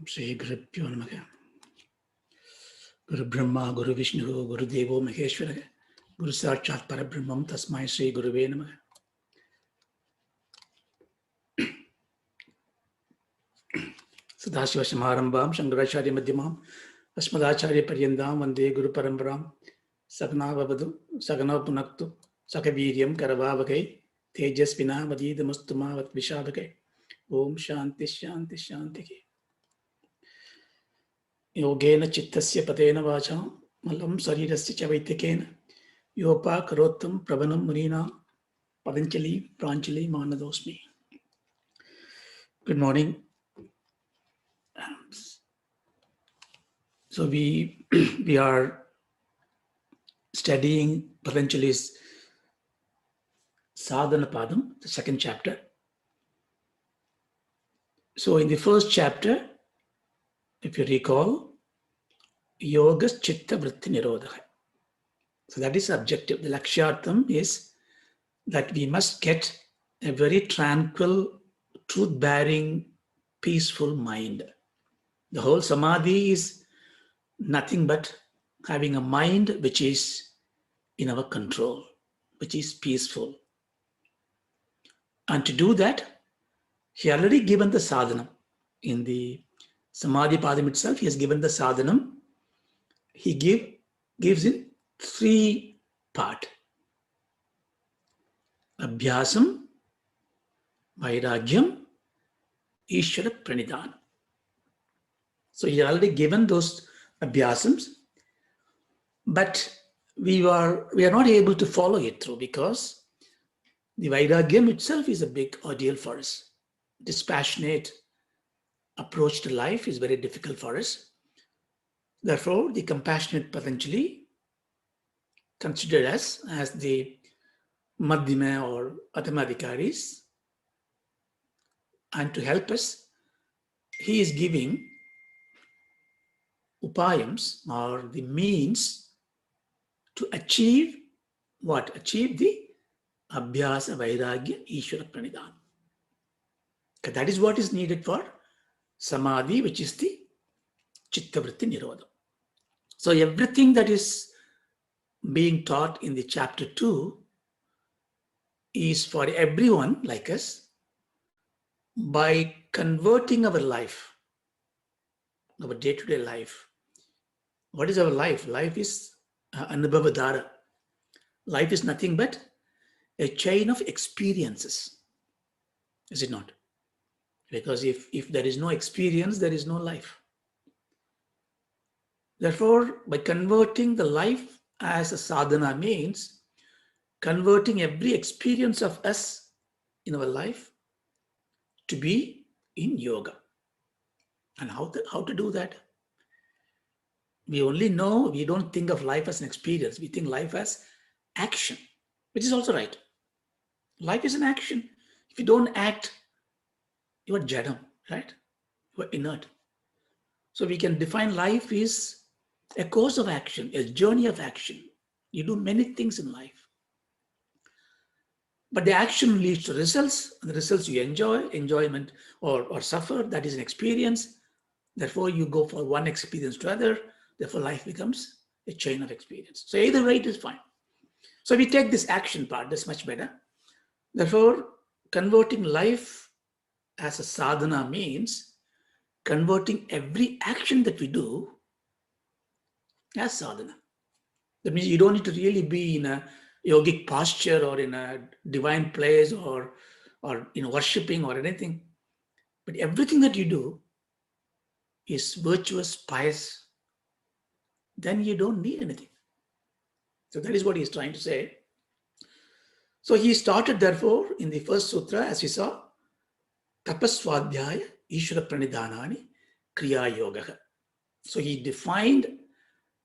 Shri Gurubhyo Namaha. Guru Brahma, Guru Vishnu, Guru Devo Maheshwara, Guru Sakshat Parabrahmam Tasmai Shri Guruve Namaha. Sadashiva Samarambam, Shankaracharya Madhyamam, Asmadacharya Paryandam, Vande Guru Parambaram, Sagna Vavadu, Sagana Punaktu, Sakaviryam Karavavakai, Tejasvina Vadidamastuma Vat Vishadakai. Om Shanti Shanti Shanti. Yogena Chittasya Patena Vacham, Malam Sarirasya Chavaitikena, Yopa Karotam Pravanam Munina, Patanjali Pranjali Manadosmi. Good morning. So we are studying Patanjali's Sadhana Padam, the second chapter. So in the first chapter, if you recall, Yogas Chitta Vritti Nirodha. So that is the objective. The Lakshyartham is that we must get a very tranquil, truth-bearing, peaceful mind. The whole samadhi is nothing but having a mind which is in our control, which is peaceful. And to do that, he already given the sadhanam. In the Samadhi Padam itself, he has given the sadhanam. He gives in three parts. Abhyasam, Vairagyam, Ishvara Pranidhanam. So he already given those abhyasams, but we are not able to follow it through because the Vairagyam itself is a big ordeal for us. Dispassionate approach to life is very difficult for us. Therefore, the compassionate Patanjali considered us as the Madhyama or Atamadhikaris, and to help us, he is giving upayams or the means to achieve what? Achieve the Abhyasa Vairagya Ishvara Pranidhanam. That is what is needed for Samadhi, which is the Chitta Vritti Nirodha. So everything that is being taught in the chapter 2 is for everyone like us by converting our life, our day-to-day life. What is our life? Life is Anubhavadhara. Life is nothing but a chain of experiences. Is it not? Because if there is no experience, there is no life. Therefore, by converting the life as a sadhana means converting every experience of us in our life to be in yoga. And how to do that? We only know, we don't think of life as an experience. We think life as action, which is also right. Life is an action. If you don't act, you are jadam, right? You are inert. So we can define life is a course of action, a journey of action. You do many things in life. But the action leads to results, and the results you enjoy, enjoyment or suffer, that is an experience. Therefore, you go from one experience to other. Therefore, life becomes a chain of experience. So either way, it is fine. So we take this action part, that's much better. Therefore, converting life as a sadhana means converting every action that we do as sadhana. That means you don't need to really be in a yogic posture or in a divine place or worshipping or anything. But everything that you do is virtuous, pious, then you don't need anything. So that is what he's trying to say. So he started, therefore, in the first sutra, as we saw, Tapaswadhyaya Ishvara Pranidhanani Kriya Yoga. So he defined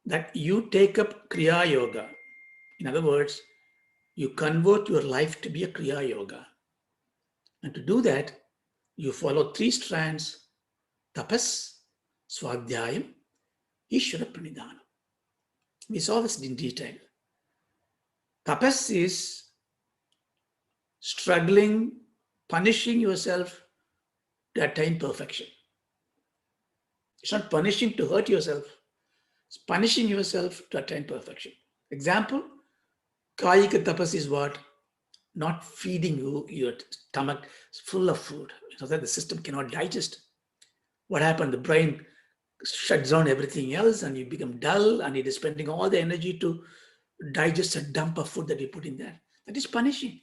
that you take up Kriya Yoga. In other words, you convert your life to be a Kriya Yoga. And to do that, you follow three strands: Tapas, Swadhyayam, Ishvara Pranidhanam. We saw this in detail. Tapas is struggling, punishing yourself to attain perfection. It's not punishing to hurt yourself. It's punishing yourself to attain perfection. Example, kayika tapas is what? Not feeding you, your stomach is full of food, so that the system cannot digest. What happened? The brain shuts down everything else and you become dull and it is spending all the energy to digest a dump of food that you put in there. That is punishing,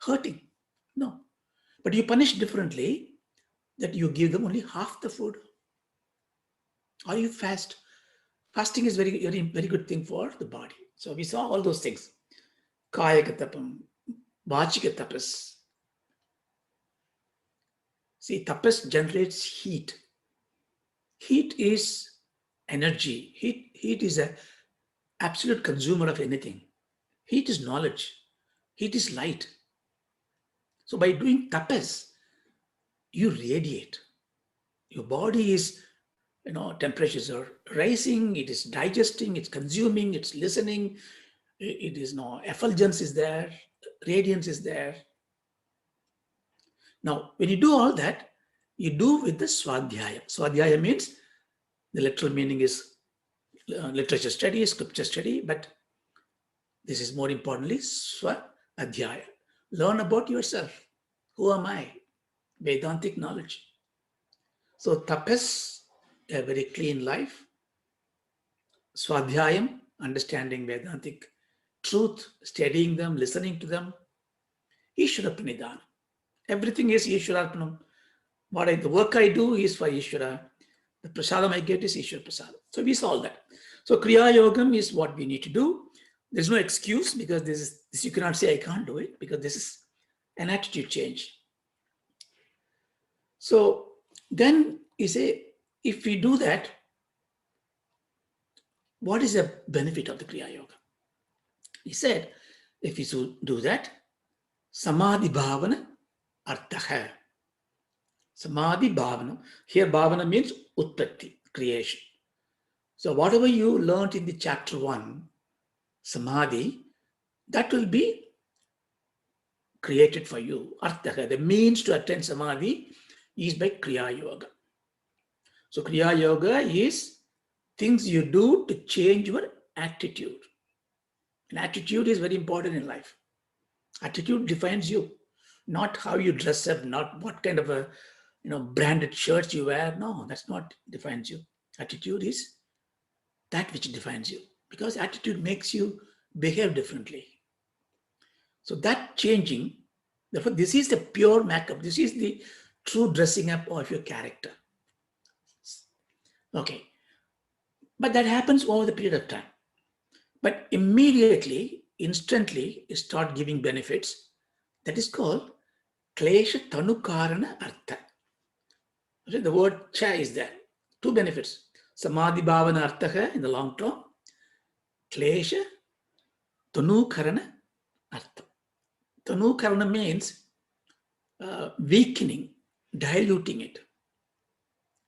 hurting. No. But you punish differently, that you give them only half the food. Or you fast. Fasting is very good thing for the body. So we saw all those things. Kayaka tapam, vachika tapas. See, tapas generates heat. Heat is energy. Heat is an absolute consumer of anything. Heat is knowledge. Heat is light. So by doing tapas, you radiate. Your body is, temperatures are rising, it is digesting, it's consuming, it's listening, it is effulgence is there, radiance is there. Now, when you do all that, you do with the swadhyaya. Swadhyaya means, the literal meaning is literature study, scripture study, but this is more importantly, swadhyaya. Learn about yourself. Who am I? Vedantic knowledge. So tapas, a very clean life. Swadhyayam, understanding Vedantic truth, studying them, listening to them. Ishvara Pranidhanam. Everything is Ishwararpanam. The work I do is for Ishvara. The prasadam I get is Ishvara prasadam. So we saw all that. So Kriya Yogam is what we need to do. There's no excuse, because this you cannot say I can't do it, because this is an attitude change. So then you say, if we do that, what is the benefit of the Kriya Yoga? He said, if you do that, Samadhi Bhavana Arthaha. Samadhi Bhavana. Here Bhavana means Utpatti, creation. So whatever you learned in the chapter 1, Samadhi, that will be created for you. Arthaha, the means to attain Samadhi is by Kriya Yoga. So Kriya Yoga is things you do to change your attitude. And attitude is very important in life. Attitude defines you, not how you dress up, not what kind of a branded shirts you wear. No, that's not defines you. Attitude is that which defines you, because attitude makes you behave differently. So that changing, therefore, this is the pure makeup. This is the true dressing up of your character. Okay, but that happens over the period of time. But immediately, instantly, you start giving benefits. That is called Klesha Tanukarana Artha. The word cha is there. 2 benefits. Samadhi Bhavana Artha in the long term. Klesha Tanukarana Artha. Tanukarana means weakening, diluting it.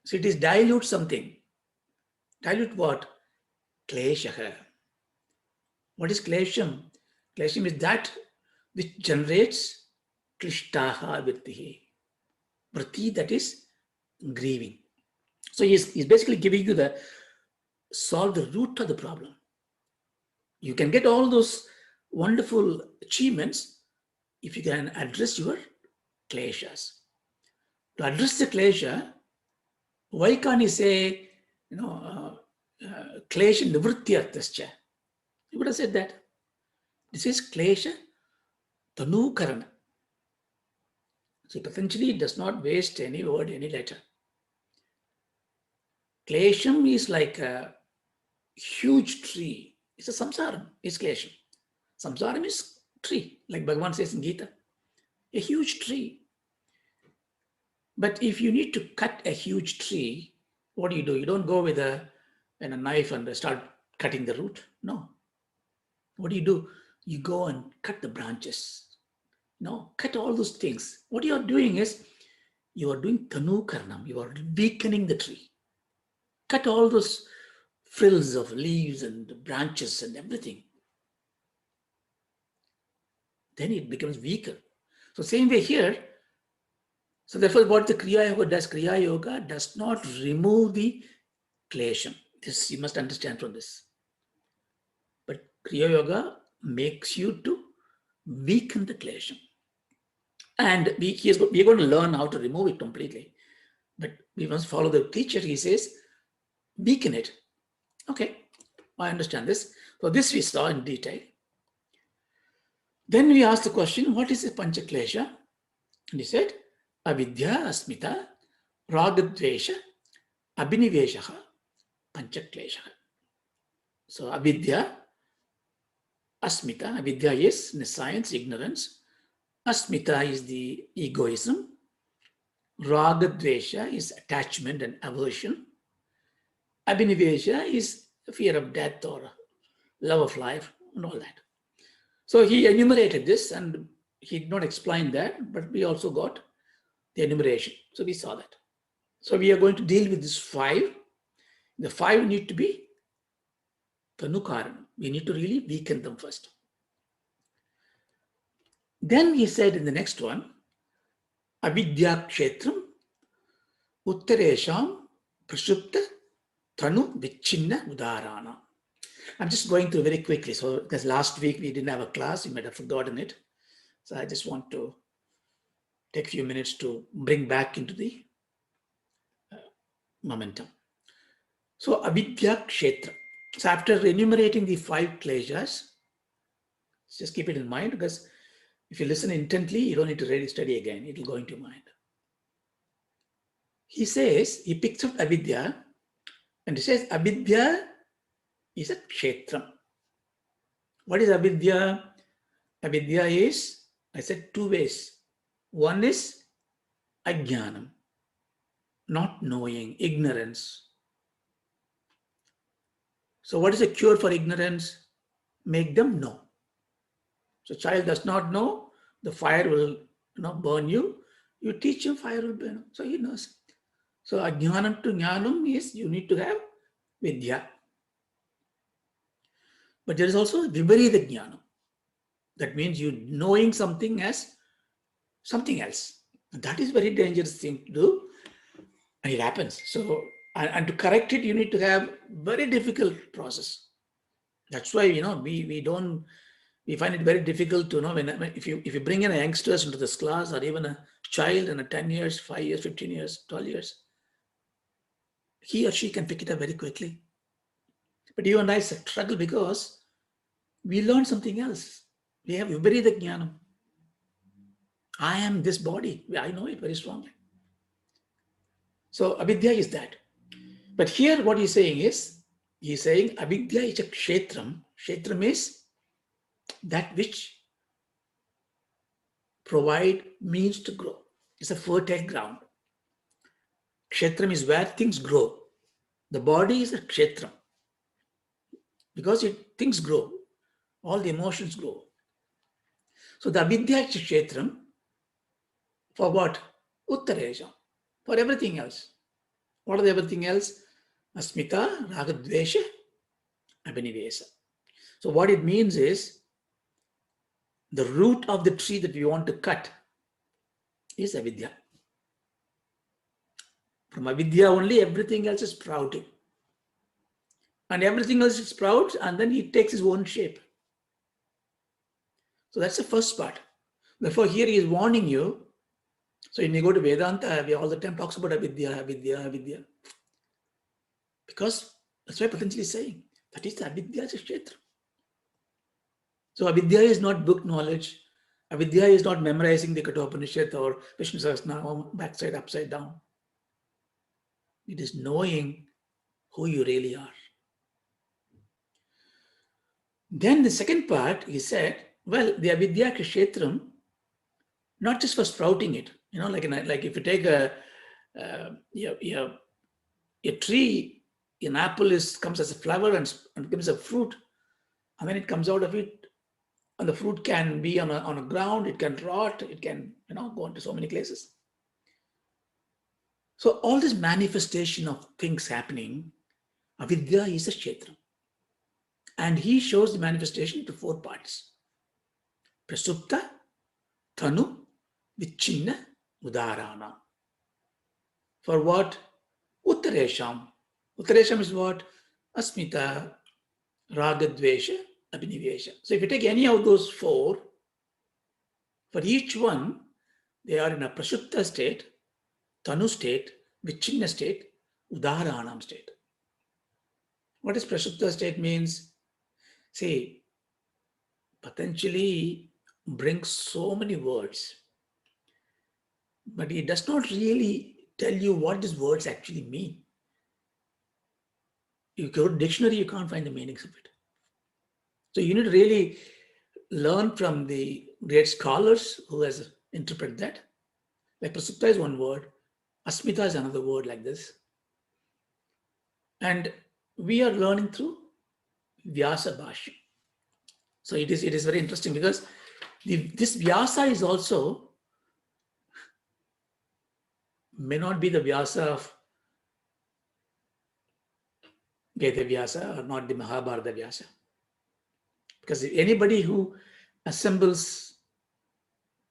So it is dilute something. Dilute what? Klesha. What is klesham? Klesham is that which generates klishtaha vritti. Vritti, that is grieving. So he's basically giving you solve the root of the problem. You can get all those wonderful achievements if you can address your kleshas. To address the klesha, why can't he say, klesha nivrityartascha? He would have said that. This is klesha tanukarana. See, Patanjali does not waste any word, any letter. Klesham is like a huge tree. It's a samsaram, it's klesham. Samsaram is tree, like Bhagavan says in Gita. A huge tree. But if you need to cut a huge tree, what do? You don't go with a knife and start cutting the root. No. What do? You go and cut the branches. No, cut all those things. What you are doing is, you are doing tanukarnam. You are weakening the tree. Cut all those frills of leaves and branches and everything. Then it becomes weaker. So same way here. So therefore, what the Kriya Yoga does not remove the klesham. This you must understand from this. But Kriya Yoga makes you to weaken the klesham. And we're going to learn how to remove it completely. But we must follow the teacher. He says, weaken it. Okay, I understand this. So this we saw in detail. Then we asked the question, what is a panchaklesha? And he said, avidya, asmita, ragadvesha, abhinivesha, panchaklesha. So avidya, asmita, avidya is nescience, ignorance. Asmita is the egoism. Ragadvesha is attachment and aversion. Abhinivesha is fear of death or love of life and all that. So he enumerated this, and he did not explain that, but we also got the enumeration. So we saw that. So we are going to deal with this 5. The 5 need to be tanukaran. We need to really weaken them first. Then he said in the next one, avidya kshetram uttaresham prashupta tanu vichinna udarana. I'm just going through very quickly. So because last week we didn't have a class, you might have forgotten it. So I just want to take a few minutes to bring back into the momentum. So avidya kshetra. So after enumerating the 5 kleshas, just keep it in mind, because if you listen intently, you don't need to really study again. It will go into your mind. He says, he picks up avidya, and he says avidya is a kshetram. What is avidya? Avidya is, I said, 2 ways. One is ajnanam, not knowing, ignorance. So what is a cure for ignorance? Make them know. So child does not know, the fire will burn you. You teach him, fire will burn. So he knows. So ajnanam to jnanam is you need to have vidya. But there is also viparita jnanam. That means you knowing something as something else. And that is very dangerous thing to do. And it happens. So, and to correct it, you need to have very difficult process. That's why, we find it very difficult to know if you bring in a youngsters into this class, or even a child in a 10 years, 5 years, 15 years, 12 years, he or she can pick it up very quickly. But you and I struggle because we learn something else. We have viparita jnanam. I am this body. I know it very strongly. So avidya is that. But here what he's saying is, avidya is a kshetram. Kshetram is that which provide means to grow. It's a fertile ground. Kshetram is where things grow. The body is a kshetram. Because things grow. All the emotions grow. So the avidya is a kshetram for what? Uttaresha. For everything else. What are the everything else? Asmita, ragadvesha, abhinivesa. So what it means is, the root of the tree that we want to cut is avidya. From avidya only, everything else is sprouting. And everything else sprouts, and then he takes his own shape. So that's the first part. Therefore, here he is warning you. So when you go to Vedanta, we all the time talks about avidya, avidya, avidya. Because that's why Patanjali is saying, that is the avidya kshetra. So avidya is not book knowledge. Avidya is not memorizing the Kathopanishad or Vishnu Sahasranam backside, upside down. It is knowing who you really are. Then the second part, he said, well, the avidya kshetram, not just for sprouting it, like if you take a tree, an apple comes as a flower and becomes a fruit, and then it comes out of it, and the fruit can be on a ground, it can rot, it can go into so many places. So all this manifestation of things happening, avidya is a kshetra. And he shows the manifestation to 4 parts. Prasupta, Tanu, Vichinna, Udarana. For what? Uttaresham. Uttaresham is what? Asmita, Ragadvesha, Abhinivesha. So if you take any of those four, for each one, they are in a Prashupta state, Tanu state, Vichinna state, Udaharanam state. What is Prashupta state means? See, Patanjali brings so many words, but he does not really tell you what these words actually mean. You go to dictionary, you can't find the meanings of it. So you need to really learn from the great scholars who has interpreted that. Like Prasupta is one word, Asmita is another word like this. And we are learning through Vyasa Bhashya. So it is very interesting because this Vyasa is also may not be the Vyasa of Veda Vyasa or not the Mahabharata Vyasa. Because anybody who assembles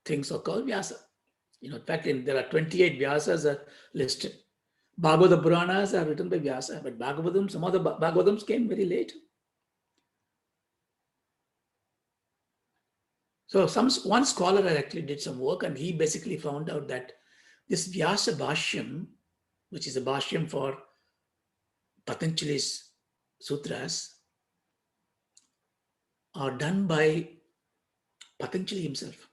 things are called Vyasa. In fact, there are 28 Vyasas are listed. Bhagavata Puranas are written by Vyasa, but Bhagavatam, some of the Bhagavatams came very late. So one scholar actually did some work and he basically found out that this Vyasa Bhashyam, which is a Bhashyam for Patanjali's sutras, are done by Patanjali himself.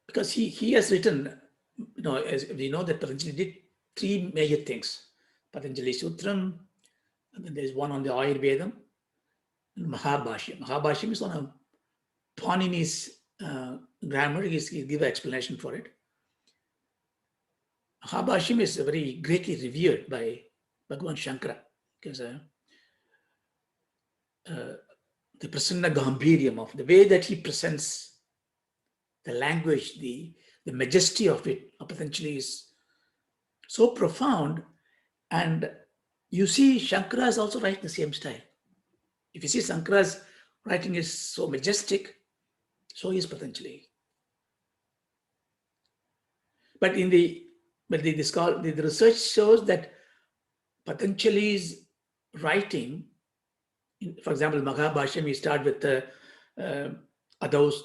Because he has written, as we know that Patanjali did three major things. Patanjali Sutram, and then there's one on the Ayurvedam, and Mahabhashyam. Mahabhashyam is on a Panini's grammar. He'll give an explanation for it. Mahabhashyam is very greatly revered by Bhagavan Shankara because the Prasanna Gambhiryam of the way that he presents the language, the majesty of it, Patanjali is so profound. And you see, Shankara is also writing the same style. If you see Shankara's writing is so majestic, so is Patanjali. But the research shows that Patanjali's writing, for example, Mahabhashyam, we start with the Adaus,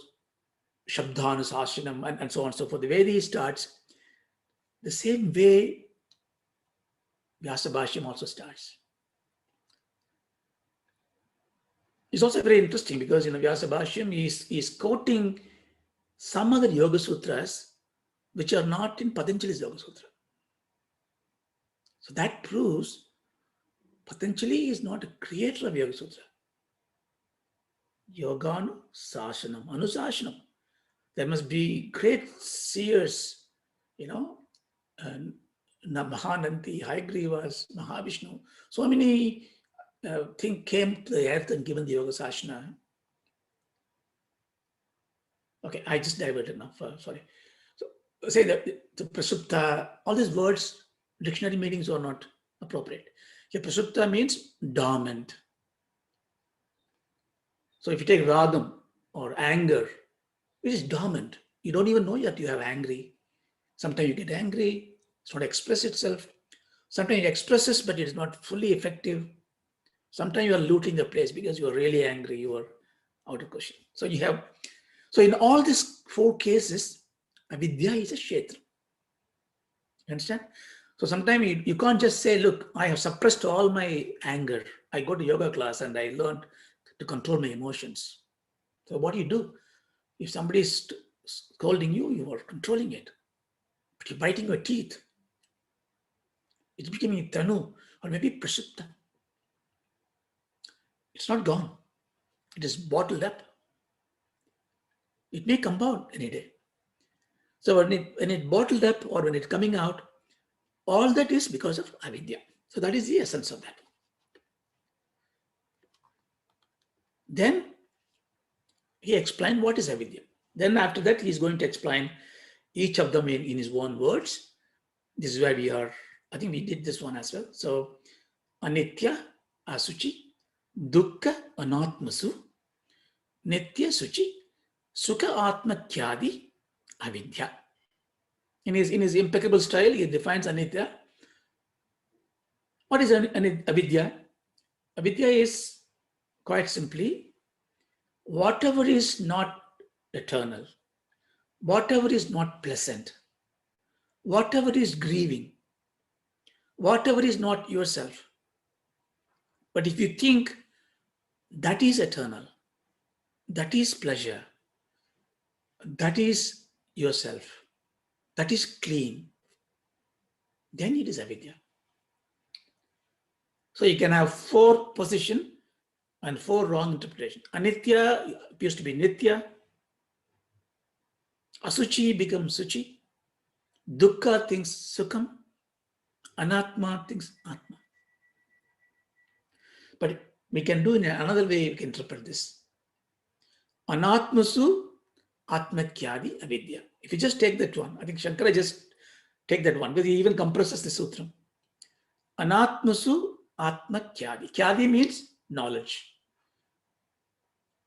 Shabdhanusashanam, and so on and so forth. The way he starts, the same way Vyasa Bhashyam also starts. It's also very interesting because Vyasa Bhashyam is quoting some other Yoga Sutras which are not in Patanjali's Yoga Sutra. So that proves Patanjali is not a creator of Yoga Sutra. Yoganu Sasanam, Anusasanam. There must be great seers, Mahananti, Haigrivas, Mahavishnu. So many things came to the earth and given the Yoga Sasana. Okay, I just diverted now. Sorry. So say that the Prasupta, all these words, dictionary meanings are not appropriate. Here, Prasupta means dormant. So if you take Ragam or anger, it is dormant. You don't even know that you have angry. Sometimes you get angry, it's not express itself. Sometimes it expresses, but it is not fully effective. Sometimes you are looting the place because you are really angry, you are out of question. So in all these four cases, avidya is a kshetra. You understand? So sometimes you can't just say, look, I have suppressed all my anger. I go to yoga class and I learned to control my emotions. So what do? If somebody is scolding you, you are controlling it. But you're biting your teeth. It's becoming tanu or maybe prasupta. It's not gone. It is bottled up. It may come out any day. So when it bottled up or when it's coming out, all that is because of avidya. So that is the essence of that. Then he explained what is avidya. Then after that, he's going to explain each of them in his own words. This is where we are. I think we did this one as well. So anitya, asuchi, dukkha, anatmasu, nitya, suchi, sukha, atma, khyadi, avidya. In his impeccable style, he defines anitya. What is avidya? Avidya is quite simply whatever is not eternal, whatever is not pleasant, whatever is grieving, whatever is not yourself. But if you think that is eternal, that is pleasure, that is yourself, that is clean, then it is avidya. So you can have 4 position and 4 wrong interpretation. Anitya appears to be nitya, asuchi becomes suchi, dukkha thinks sukham, anatma thinks atma. But we can do in another way, we can interpret this. Anatmasu atmakyadi avidya. If you just take that one, I think Shankara just take that one because he even compresses the sutra. Anatmasu atmakyadi. Kyadi means knowledge.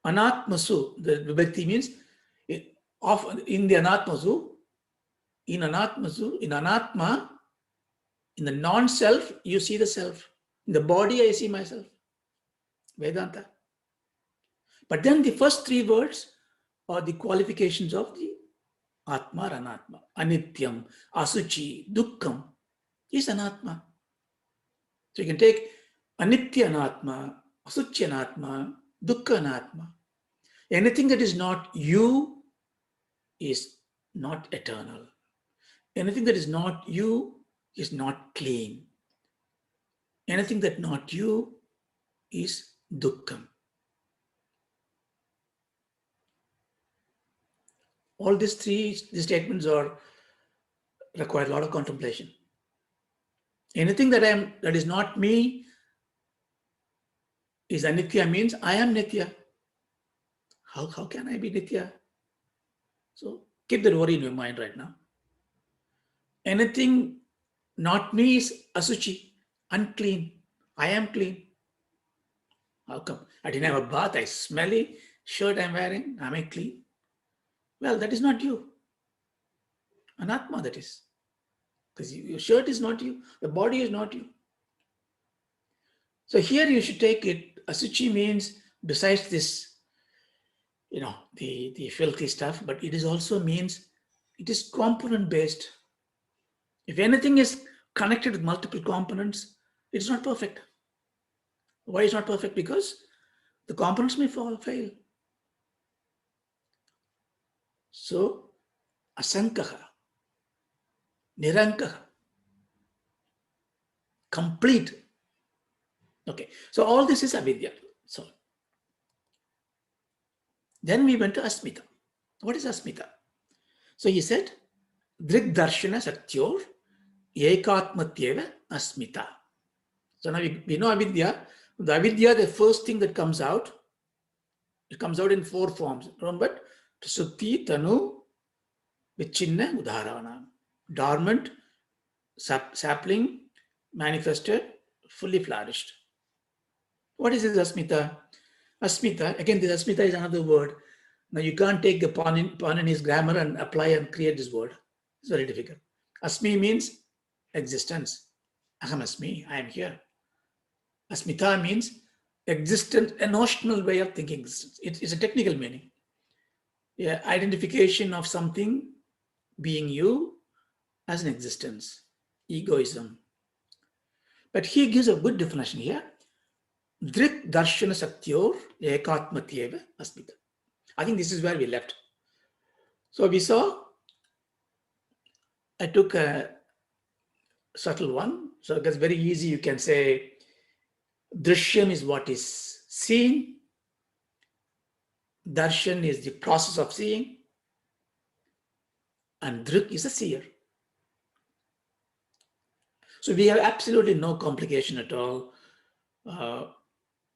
Anatmasu, the vibhakti means in the anatmasu, in anatma, in the non-self, you see the self. In the body, I see myself. Vedanta. But then the first 3 words are the qualifications of the Atma or Anatma. Anityam, Asuchi, Dukkham is Anatma. So you can take Anitya Anatma, Asuchi Anatma, Dukkha Anatma. Anything that is not you is not eternal. Anything that is not you is not clean. Anything that not you is Dukkham. All these statements require a lot of contemplation. Anything that is not me is anitya, means I am nitya. How can I be nitya? So keep that worry in your mind right now. Anything not me is asuchi, unclean. I am clean. How come? I didn't have a bath, I smelly shirt I'm wearing, am I clean? Well, that is not you. Anatma, that is. Because your shirt is not you, the body is not you. So here you should take it, asuchi means besides this, the filthy stuff, but it is also means it is component based. If anything is connected with multiple components, it's not perfect. Why is not perfect? Because the components may fail. So, asankaha, nirankaha, complete. Okay, so all this is avidya. So, then we went to asmita. What is asmita? So he said, drik darshana saktyor ekatmatyeva asmita. So now we know avidya. The avidya, the first thing that comes out, it comes out in 4 forms. Remember, sukti, tanu, vichinna, udharana. Dormant, sapling, manifested, fully flourished. What is this asmita? Asmita, again, this asmita is another word. Now you can't take the Patanjali's grammar and apply and create this word. It's very difficult. Asmi means existence. Aham asmi, I am here. Asmita means existence, a notional way of thinking. It's a technical meaning. Yeah, identification of something being you as an existence, egoism. But he gives a good definition here. Drik darshana saktyor ekatmatyeva asmita. I think this is where we left. So we saw, I took a subtle one. So that's very easy. You can say drishyam is what is seen. Darshan is the process of seeing. And drik is a seer. So we have absolutely no complication at all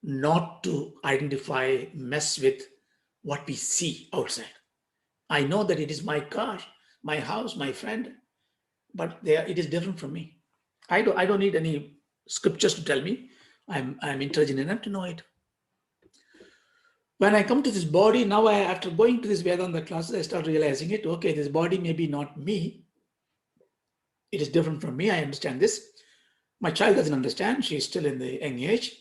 not to identify, mess with what we see outside. I know that it is my car, my house, my friend, but it is different from me. I don't need any scriptures to tell me. I'm intelligent enough to know it. When I come to this body, now after going to this Vedanta classes, I start realizing it. Okay, this body may be not me, It is different from me. I understand this. My child doesn't understand. She's still in the young age.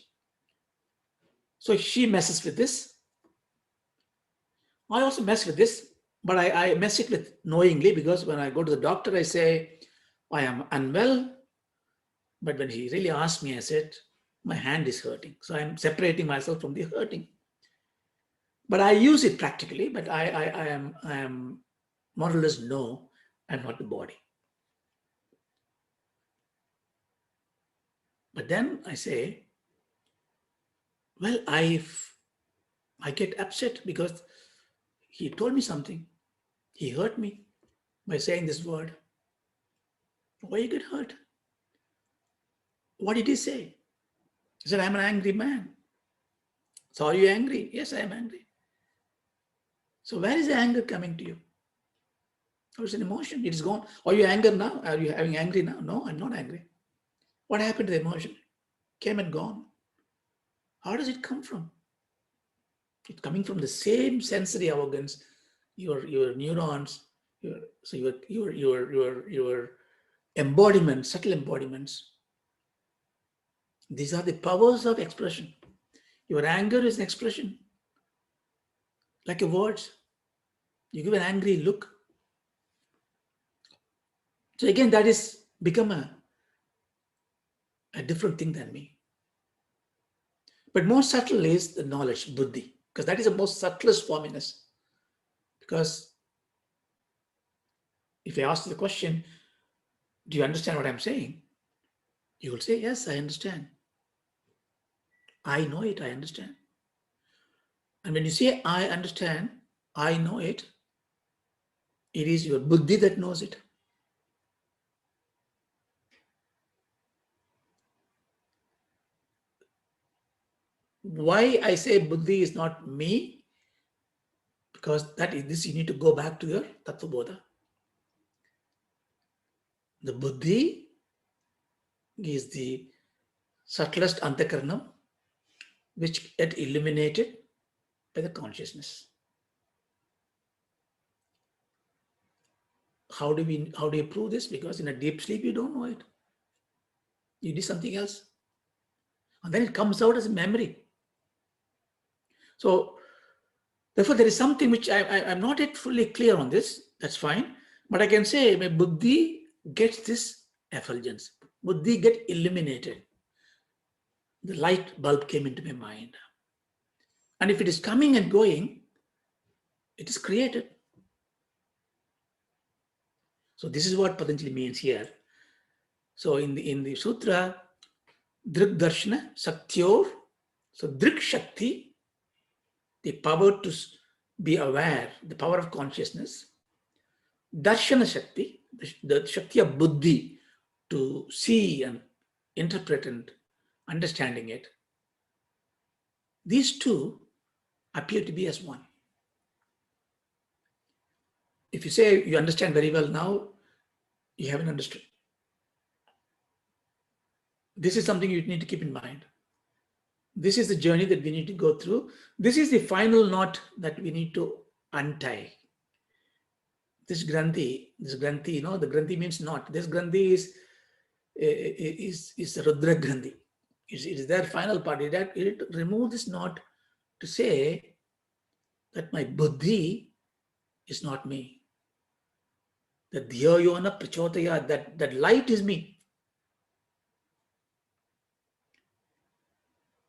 So she messes with this. I also mess with this, but I mess it with knowingly, because when I go to the doctor, I say, I am unwell. But when he really asked me, I said, my hand is hurting. So I'm separating myself from the hurting. But I use it practically, but I am more or less no, I'm not the body. But then I say, well, I get upset because he told me something. He hurt me by saying this word. Why you get hurt? What did he say? He said, I'm an angry man. So are you angry? Yes, I am angry. So where is the anger coming to you? Or it's an emotion. It is gone. Are you angry now? Are you having angry now? No, I'm not angry. What happened to the emotion? Came and gone. How does it come from? It's coming from the same sensory organs, your neurons, your embodiments, subtle embodiments. These are the powers of expression. Your anger is an expression, like a words. You give an angry look. So again, that is become a different thing than me. But more subtle is the knowledge, buddhi, because that is the most subtlest form in us. Because if I ask you the question, do you understand what I'm saying? You will say, yes, I understand. I know it, I understand. And when you say, I understand, I know it, it is your buddhi that knows it. Why I say buddhi is not me? Because that is this, you need to go back to your tattva bodha. The buddhi is the subtlest antakaranam, which get illuminated by the consciousness. How do you prove this? Because in a deep sleep, you don't know it. You do something else. And then it comes out as a memory. So therefore, there is something which I'm not yet fully clear on this. That's fine. But I can say my buddhi gets this effulgence. Buddhi get illuminated. The light bulb came into my mind. And if it is coming and going, it is created. So this is what Patanjali means here. So in the Sutra, Drik Darshana Saktyor, so Drik Shakti, the power to be aware, the power of consciousness. Darshana Shakti, the Shakti of Buddhi, to see and interpret and understanding it. These two appear to be as one. If you say you understand very well now, you haven't understood. This is something you need to keep in mind. This is the journey that we need to go through. This is the final knot that we need to untie. This granthi, the granthi means knot. This granthi is Rudra granthi. It is their final part. It remove this knot to say that my buddhi is not me. That dhyayona prachodaya, that light is me.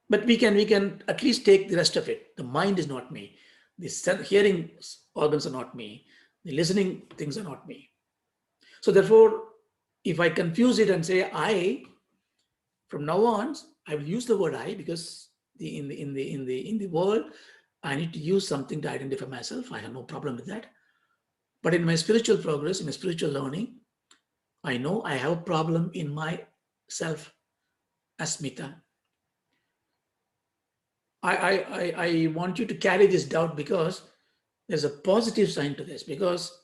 But we can at least take the rest of it. The mind is not me. The hearing organs are not me. The listening things are not me. So therefore, if I confuse it and say I, from now on, I will use the word I, because in the world, I need to use something to identify myself. I have no problem with that. But in my spiritual progress, in my spiritual learning, I know I have a problem in my self, asmita. I want you to carry this doubt, because there's a positive sign to this, because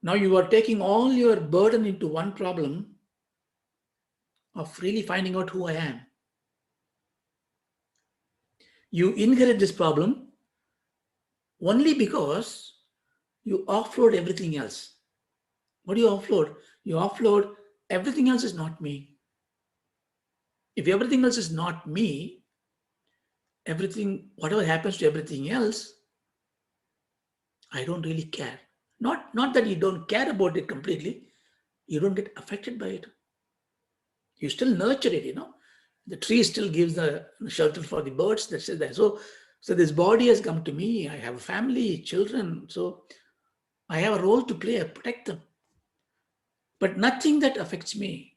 now you are taking all your burden into one problem of really finding out who I am. You inherit this problem only because you offload everything else. What do you offload? You offload everything else is not me. If everything else is not me, everything, whatever happens to everything else, I don't really care. Not that you don't care about it completely, you don't get affected by it. You still nurture it. The tree still gives the shelter for the birds. That's it. So this body has come to me. I have a family, children. So I have a role to play. I protect them. But nothing that affects me.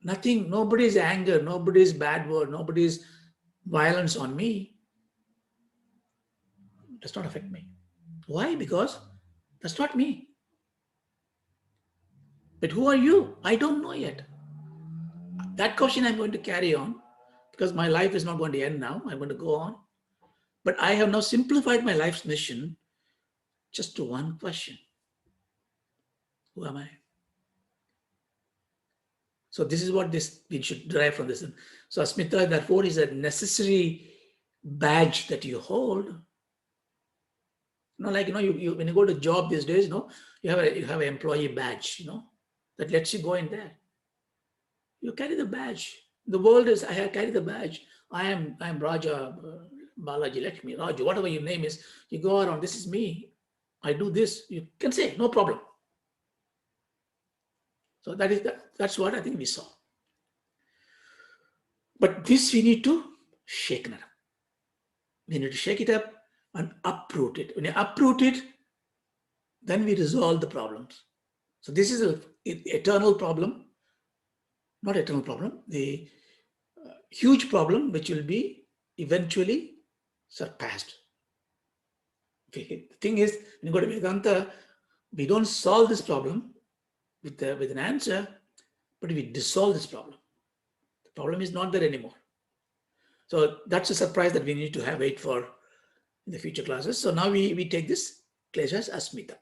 Nothing, nobody's anger, nobody's bad word, nobody's violence on me does not affect me. Why? Because that's not me. But who are you? I don't know yet. That question I'm going to carry on because my life is not going to end now. I'm going to go on. But I have now simplified my life's mission just to one question. Who am I? So this is what we should derive from this. So asmita, therefore, is a necessary badge that you hold. Like you when you go to job these days, you have an employee badge, that lets you go in there. You carry the badge. The world is, I carry the badge. I am Raja, Balaji, Lakshmi, Raju, whatever your name is. You go around, this is me. I do this. You can say, no problem. So that's what I think we saw. But this we need to shake it up. We need to shake it up and uproot it. When you uproot it, then we resolve the problems. So this is an eternal problem, not eternal problem, the huge problem which will be eventually surpassed. Okay. The thing is, when you go to Vedanta, we don't solve this problem with an answer, but we dissolve this problem. The problem is not there anymore. So that's a surprise that we need to wait for in the future classes. So now we take this klesha as asmita.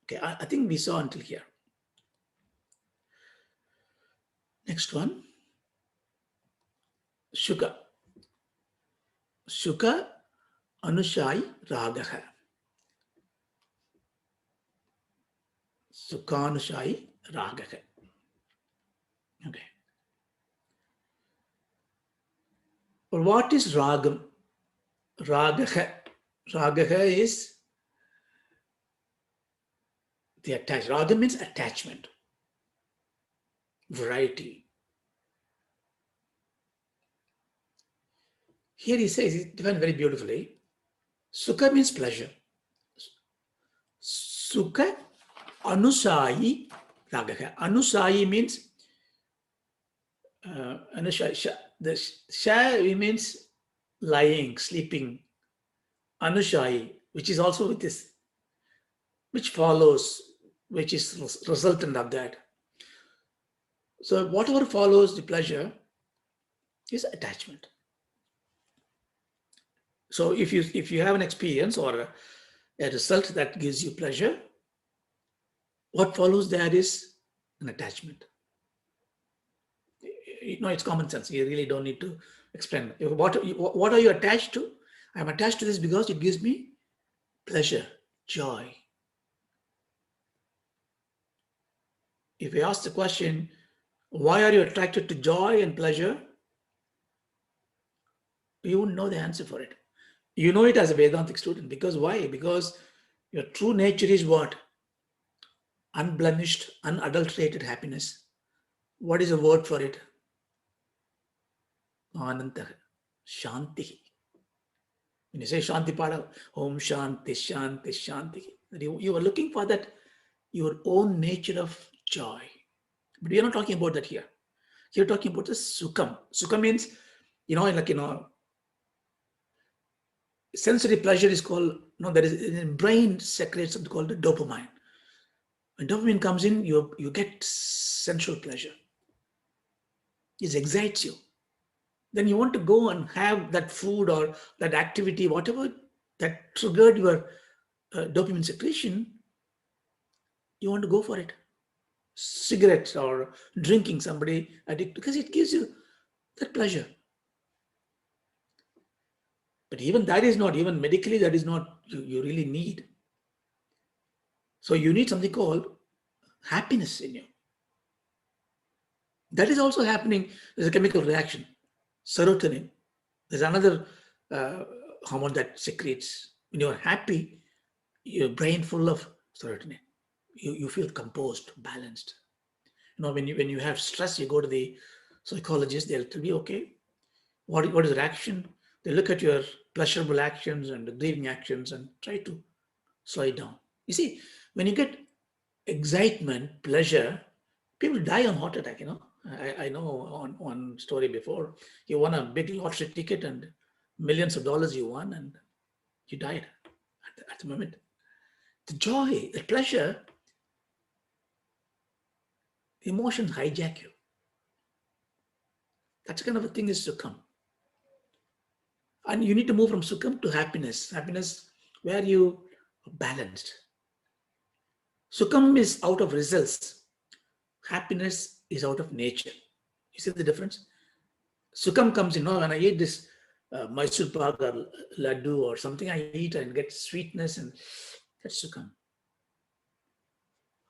Okay, I think we saw until here. Next one, Shuka. Shuka Anushai Ragaha. Sukhanushai Ragaha. Okay. Well, what is Ragam? Ragaha. Ragaha is the attachment. Ragam means attachment, variety. Here he says, it's defined very beautifully. Sukha means pleasure. Sukha Anusayi Ragaha. Anusayi means the sha means lying, sleeping. Anushai, which is also with this, which follows, which is resultant of that. So whatever follows the pleasure is attachment. So if you have an experience or a result that gives you pleasure, what follows there is an attachment. It's common sense. You really don't need to explain. What are you attached to? I'm attached to this because it gives me pleasure, joy. If we ask the question, why are you attracted to joy and pleasure? You wouldn't know the answer for it. You know it as a Vedantic student. Because why? Because your true nature is what? Unblemished, unadulterated happiness. What is the word for it? Ananta, Shanti. When you say Shanti Padha, Om Shanti, Shanti, Shanti. You are looking for that, your own nature of joy. But we are not talking about that here. You're talking about the Sukham. Sukham means, sensory pleasure is called, there is in brain secretes something called the dopamine. When dopamine comes in, you get sensual pleasure. It excites you. Then you want to go and have that food or that activity, whatever that triggered your dopamine secretion, you want to go for it. Cigarettes or drinking, somebody addicted, because it gives you that pleasure. But even that is not, even medically, that is not you really need. So you need something called happiness in you. That is also happening. There's a chemical reaction. Serotonin. There's another uh, hormone that secretes. When you're happy, your brain full of serotonin. You feel composed, balanced. When you have stress, you go to the psychologist. They'll tell you, okay, what is the reaction? They look at your pleasurable actions and the grieving actions and try to slow it down. You see, when you get excitement, pleasure, people die on heart attack. I know on one story before, you won a big lottery ticket and millions of dollars you won, and you died at the moment. The joy, the pleasure, the emotions hijack you. That kind of a thing is succumb. And you need to move from succumb to happiness. Happiness where you are balanced. Succumb is out of results. Happiness is out of nature. You see the difference? Succumb comes in, when I eat this Mysore pak or laddu or something, I eat and get sweetness, and that's succumb.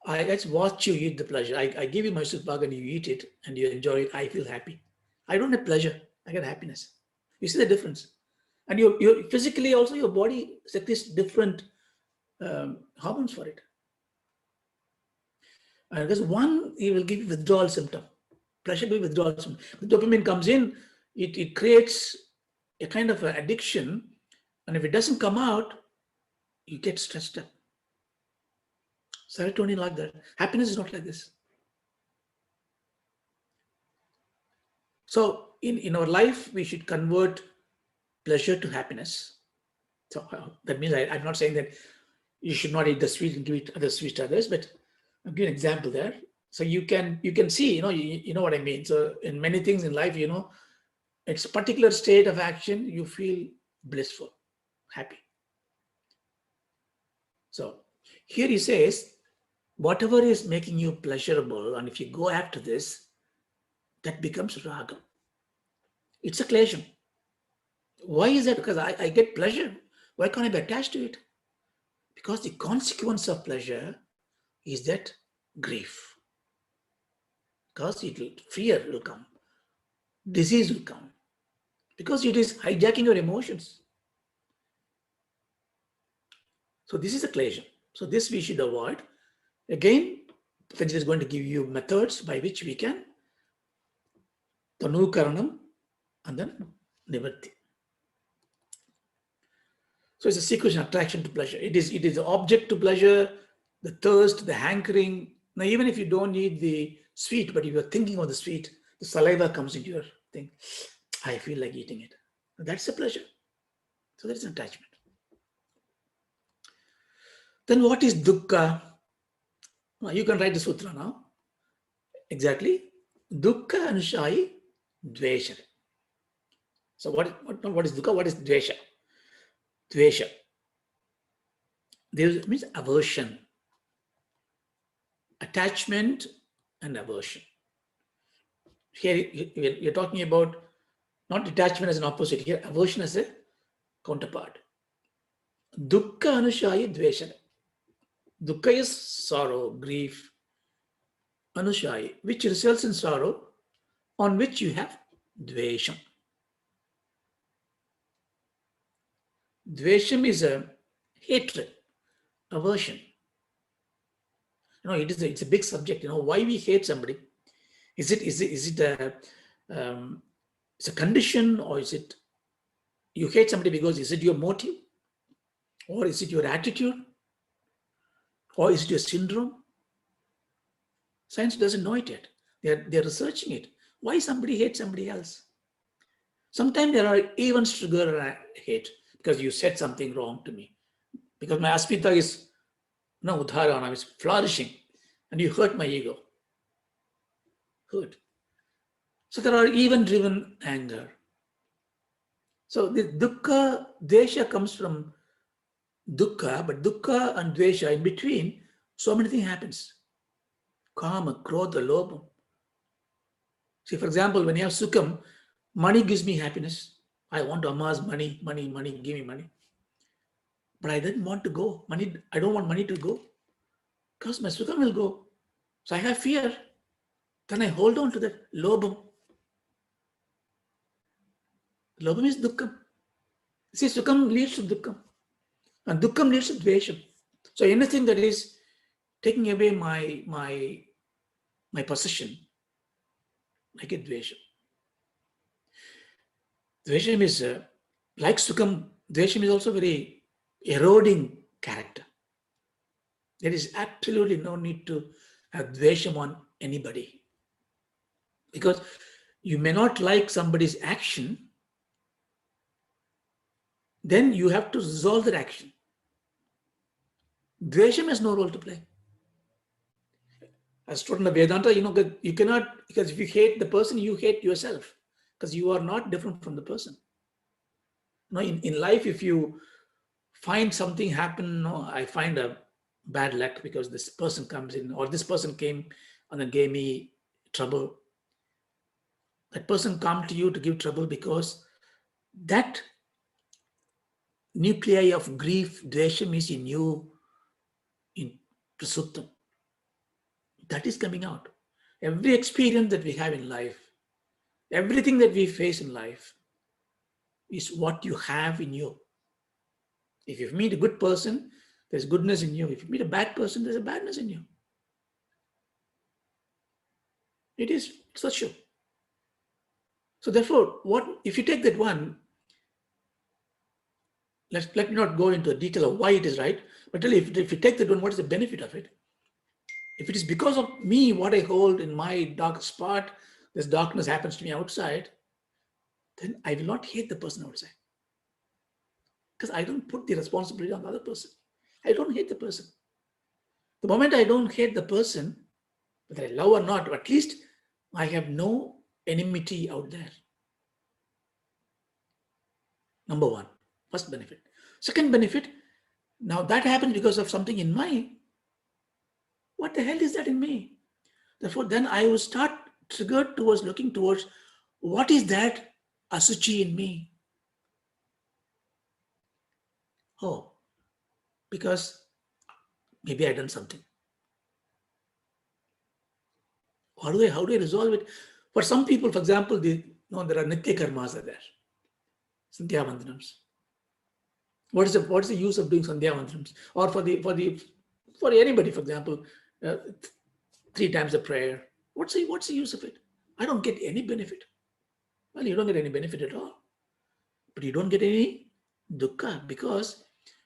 I just watch you eat the pleasure. I give you Mysore pak and you eat it and you enjoy it. I feel happy. I don't have pleasure. I get happiness. You see the difference? And you physically also, your body secretes different hormones for it. And because one, it will give you withdrawal symptom. Pleasure will be withdrawal symptom. The dopamine comes in, it creates a kind of addiction. And if it doesn't come out, you get stressed up. Serotonin like that. Happiness is not like this. So in our life, we should convert pleasure to happiness. So that means I'm not saying that you should not eat the sweet and give it other sweets to others, but I'll give an example there. So you can see, you know what I mean. So in many things in life, it's a particular state of action, you feel blissful, happy. So here he says, whatever is making you pleasurable, and if you go after this, that becomes raga. It's a klesham. Why is that? Because I get pleasure. Why can't I be attached to it? Because the consequence of pleasure is that grief. Because fear will come, disease will come, because it is hijacking your emotions. So this is a klesham. So this we should avoid. Again, Patanjali is going to give you methods by which we can tanu karanam and then nivarti. So it's a sequence of attraction to pleasure. It is the object to pleasure, the thirst, the hankering. Now, even if you don't need the sweet, but if you're thinking of the sweet, the saliva comes into your thing. I feel like eating it. That's a pleasure. So that's an attachment. Then what is dukkha? You can write the sutra now. Exactly. Dukkha anushayi dvesha. So what is dukkha? What is dvesha? Dvesha. There means aversion. Attachment and aversion. Here you're talking about not detachment as an opposite, here aversion as a counterpart. Dukkha anushayi dvesha. Dukkha is sorrow, grief. Anushayi, which results in sorrow, on which you have dvesham. Dvesham is a hatred, aversion. It's a big subject. Why we hate somebody? Is it it's a condition, or is it you hate somebody because is it your motive, or is it your attitude, or is it your syndrome? Science doesn't know it yet. They're researching it. Why somebody hates somebody else? Sometimes there are events trigger hate because you said something wrong to me, because my aspita is udharana, is flourishing, and you hurt my ego. Hurt. So there are event-driven anger. So the dukkha, dvesha comes from dukkha, but dukkha and dvesha, in between, so many things happens. Kama, krodha, lobha. See, for example, when you have sukham, money gives me happiness. I want to amass money, give me money. But I didn't want to go. I don't want money to go because my sukham will go. So I have fear. then I hold on to that lobam. Lobam is dukkam. See, sukham leads to dukkam, and dukkam leads to dvesham. So anything that is taking away my possession, I get dvesham. Dvesham is like sukham. Dvesham is also very eroding character. There is absolutely no need to have dvesham on anybody, because you may not like somebody's action, then you have to resolve that action. Dvesham has no role to play. As student of Vedanta, you cannot, because if you hate the person, you hate yourself, because you are not different from the person. In life, if you find something happen, I find a bad luck because this person comes in, or this person came and then gave me trouble. That person come to you to give trouble because that nuclei of grief, dvesham is in you, in prasuttam. That is coming out. Every experience that we have in life, everything that we face in life is what you have in you. If you meet a good person, there's goodness in you. If you meet a bad person, there's a badness in you. It is such a. So therefore, if you take that one, let me not go into the detail of why it is right, but tell you, if you take that one, what is the benefit of it? If it is because of me, what I hold in my dark spot, this darkness happens to me outside, then I will not hate the person outside. Because I don't put the responsibility on the other person. I don't hate the person. The moment I don't hate the person, whether I love or not, at least I have no enmity out there. Number one, first benefit. Second benefit, now that happened because of something in my, what the hell is that in me? Therefore, then I will start triggered towards looking towards what is that asuchi in me? Oh, because maybe I done something. How do I resolve it? For some people, for example, there are nitya karmas are there. Sandhya vandanams. What is the use of doing sandhya vandanams? Or for anybody, for example, 3 times a prayer. What's the use of it? I don't get any benefit. Well, you don't get any benefit at all. But you don't get any dukkha because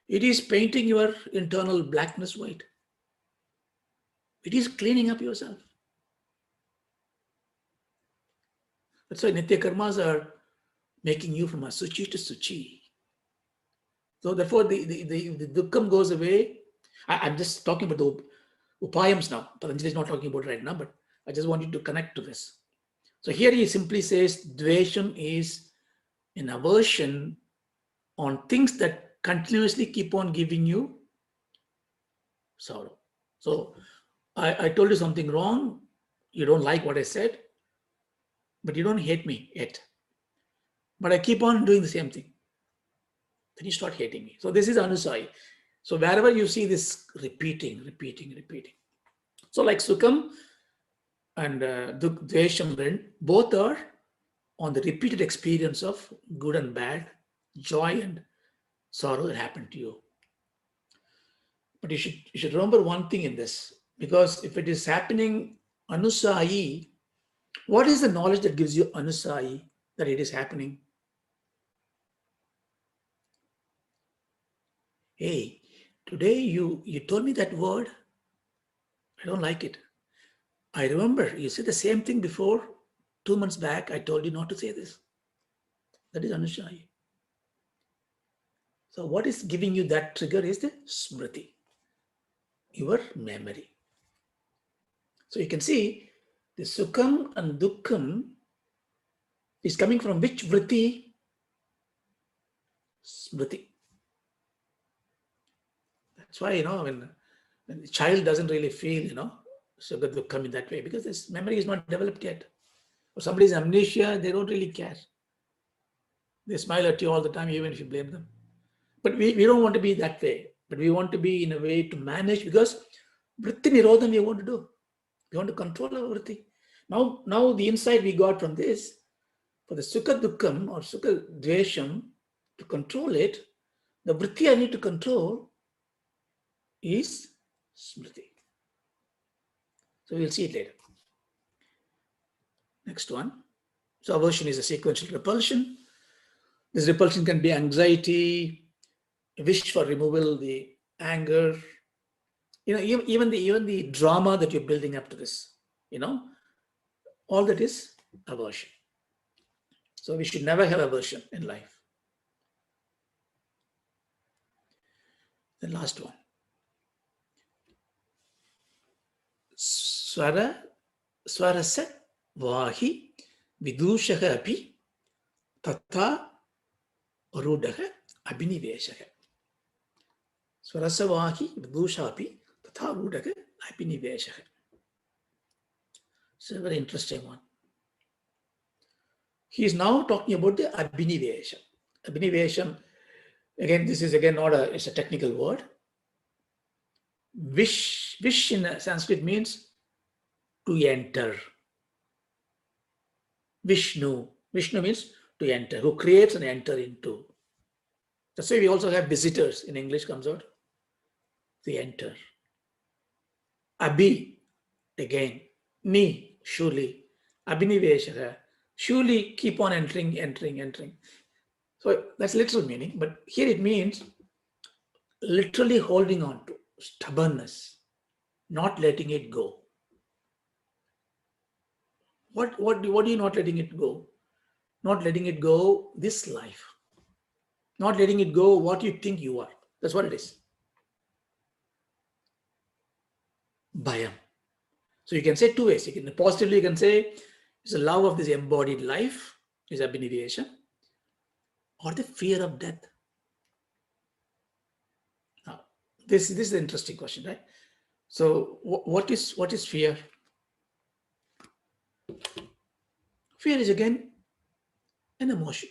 it is painting your internal blackness white. It is cleaning up yourself. That's why nitya karmas are making you from asuchi to suchi. So therefore, the dukkham goes away. I'm just talking about the upayams now. Patanjali is not talking about right now, but I just want you to connect to this. So here he simply says dvesham is an aversion on things that continuously keep on giving you sorrow. So I told you something wrong. You don't like what I said, but you don't hate me yet. But I keep on doing the same thing. Then you start hating me. So this is anusai. So wherever you see this repeating. So like sukham and dvesham, both are on the repeated experience of good and bad, joy and sorrow that happened to you. But you should remember one thing in this, because if it is happening anusayi, what is the knowledge that gives you anusayi that it is happening? Hey, today you told me that word. I don't like it. I remember you said the same thing before. 2 months back, I told you not to say this. That is anusayi. So what is giving you that trigger is the smriti, your memory. So you can see the sukham and dukkham is coming from which vritti? Smriti. That's why, when the child doesn't really feel, sukha dukkham in that way, because this memory is not developed yet. Or somebody's amnesia, they don't really care. They smile at you all the time, even if you blame them. But we don't want to be that way. But we want to be in a way to manage, because vritti nirodham we want to do. We want to control our vritti. Now the insight we got from this, for the sukha dukkham or sukha dvesham, to control it, the vritti I need to control is smriti. So we'll see it later. Next one. So aversion is a sequential repulsion. This repulsion can be anxiety, wish for removal, the anger, even the drama that you're building up to this, all that is aversion. So we should never have aversion in life. The last one. Swarasa vahi vidushaha api tata rudaha abhiniveshaha. Swarasa vahi vidushaha api tata rudaha abhiniveshaha. It's a very interesting one. He is now talking about the abhinivesha. Abhinivesham, again, this is again not it's a technical word. Wish in Sanskrit means to enter. Vishnu means to enter, who creates and enter into. That's why we also have visitors in English comes out. To enter. Abhi, again. Ni, surely. Abhinivesha, surely keep on entering. So that's literal meaning, but here it means literally holding on to, stubbornness, not letting it go. What are you not letting it go? Not letting it go this life. Not letting it go what you think you are. That's what it is. Bhayam. So you can say two ways. Positively you can say it's the love of this embodied life, is abhinivesha, or the fear of death. Now, this is an interesting question, right? So what is fear? Fear is again an emotion.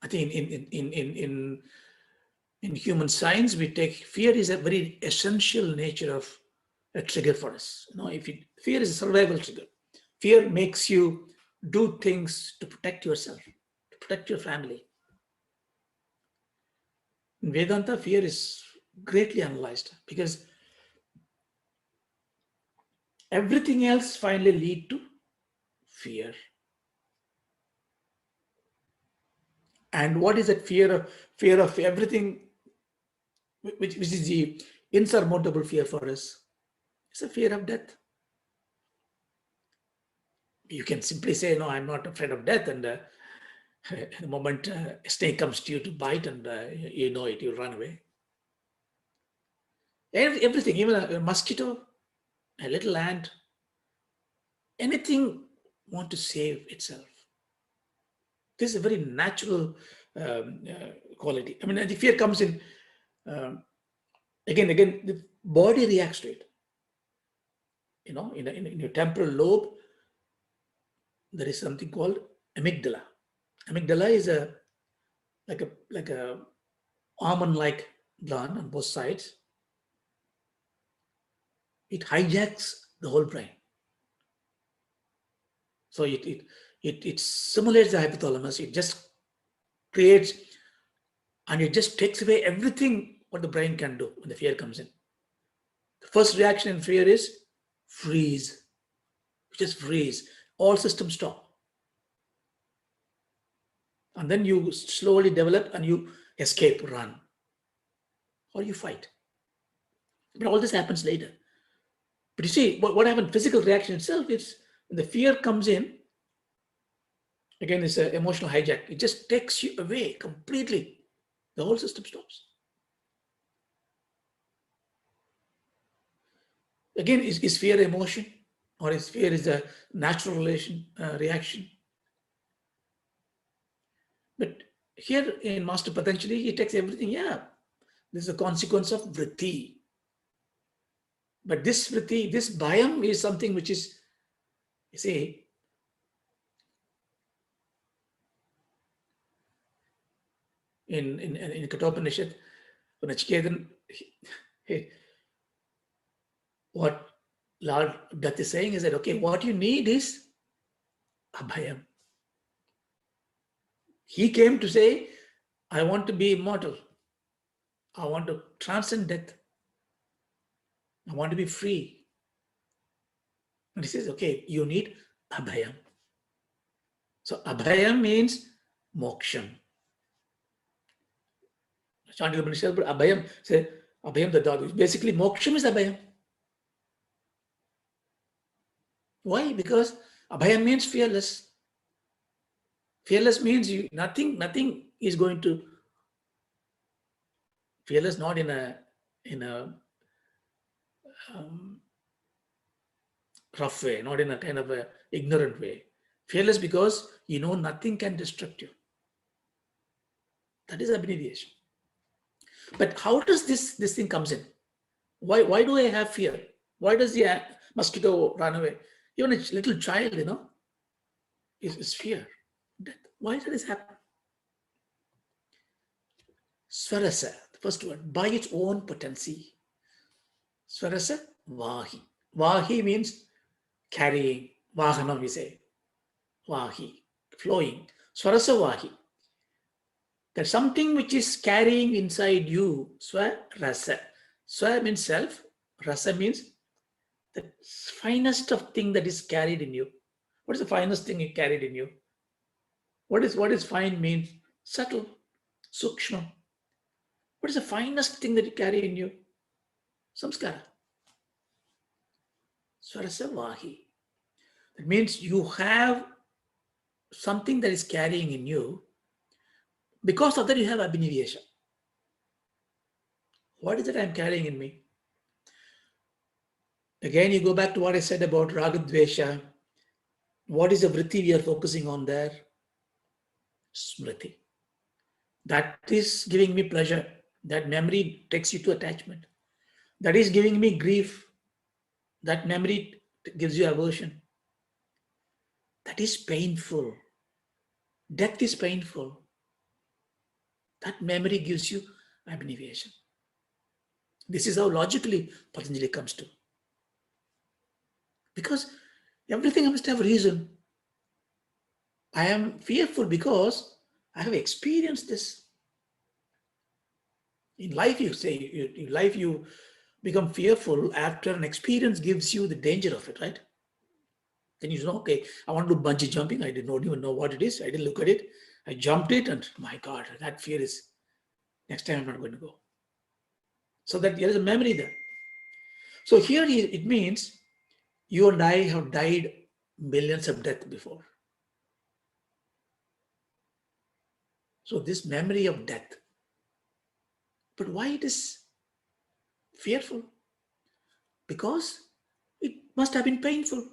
I think in human science, we take fear is a very essential nature of a trigger for us. Fear is a survival trigger. Fear makes you do things to protect yourself, to protect your family. In Vedanta, fear is greatly analyzed because everything else finally leads to fear. And what is that fear of? Fear of everything, which is the insurmountable fear for us. It's a fear of death. You can simply say, no, I'm not afraid of death. And the moment a snake comes to you to bite, and you know it, you run away. Everything, even a mosquito, a little ant, anything want to save itself. This is a very natural quality. I mean, the fear comes in, again, the body reacts to it. In your temporal lobe, there is something called amygdala. Amygdala is like a almond-like gland on both sides. It hijacks the whole brain. So it simulates the hypothalamus. It just creates, and it just takes away everything what the brain can do when the fear comes in. The first reaction in fear is freeze. Just freeze. All systems stop. And then you slowly develop and you escape, run, or you fight. But all this happens later. But you see, what happens, physical reaction itself is when the fear comes in, again, it's an emotional hijack. It just takes you away completely. The whole system stops. Again, is fear emotion, or is fear is a natural reaction? But here in Master Patanjali, he takes everything, this is a consequence of vritti. But this vritti, this bhayam is something which is, you see, in Kathopanishad, when Nachiketan, what Lord Dutt is saying is that, okay, what you need is Abhayam. He came to say, I want to be immortal. I want to transcend death. I want to be free. And he says, okay, you need Abhayam. So Abhayam means moksham. Abhayam, say, Abhayam the dog. Basically, moksham is Abhayam. Why? Because Abhayam means fearless. Fearless means nothing is going to, fearless not in a um, rough way, not in a kind of a ignorant way. Fearless because you know nothing can destruct you. That is abnegation. But how does this thing comes in? Why do I have fear? Why does the mosquito run away? Even a little child, is fear. Death. Why does this happen? Swarasa, the first word, by its own potency. Swarasa, vahi. Vahi means carrying. Vahana, we say. Vahi, flowing. Swarasa vahi. There's something which is carrying inside you. Swarasa. Swa means self. Rasa means the finest of thing that is carried in you. What is the finest thing you carried in you? What is fine means? Subtle, sukshma. What is the finest thing that you carry in you? Samskara. Swarasa vahi. That means you have something that is carrying in you. Because of that, you have abhinivesha. What is it I'm carrying in me? Again, you go back to what I said about ragadvesha. What is the vritti we are focusing on there? Smriti. That is giving me pleasure. That memory takes you to attachment. That is giving me grief. That memory gives you aversion. That is painful. Death is painful. That memory gives you abnegation. This is how logically Patanjali comes to. Because everything must have a reason. I am fearful because I have experienced this. In life, you say, in life you become fearful after an experience gives you the danger of it, right? Then you know, okay, I want to do bungee jumping. I did not even know what it is. I didn't look at it. I jumped it and my God, that fear is, next time I'm not going to go. So that there is a memory there. So here it means you and I have died millions of deaths before. So this memory of death. But why it is fearful? Because it must have been painful.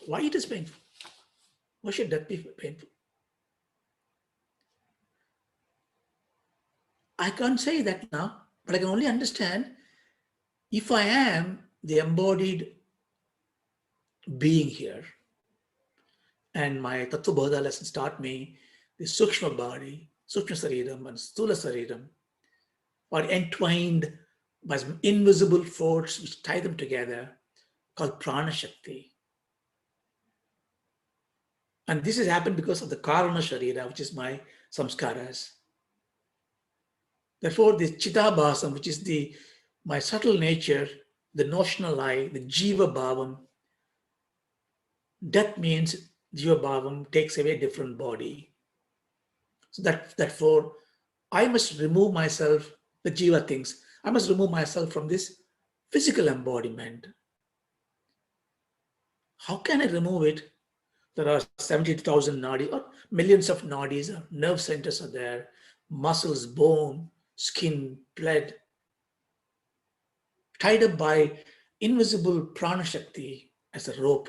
Why it is painful? Why should death be painful? I can't say that now, but I can only understand if I am the embodied being here, and my Tattva Bodha lessons taught me the Sukshma body, Sukshma Sariram and Sthula Sariram are entwined by some invisible force which tie them together called Prana Shakti. And this has happened because of the Karana Sharira, which is my samskaras. Therefore, the Chitabhasam, which is my subtle nature, the notional I, the Jiva Bhavam, death means Jiva Bhavam takes away a different body. So therefore, I must remove myself, the Jiva things, I must remove myself from this physical embodiment. How can I remove it? There are 70,000 nadis, or millions of nadis, nerve centers are there, muscles, bone, skin, blood, tied up by invisible prana shakti as a rope.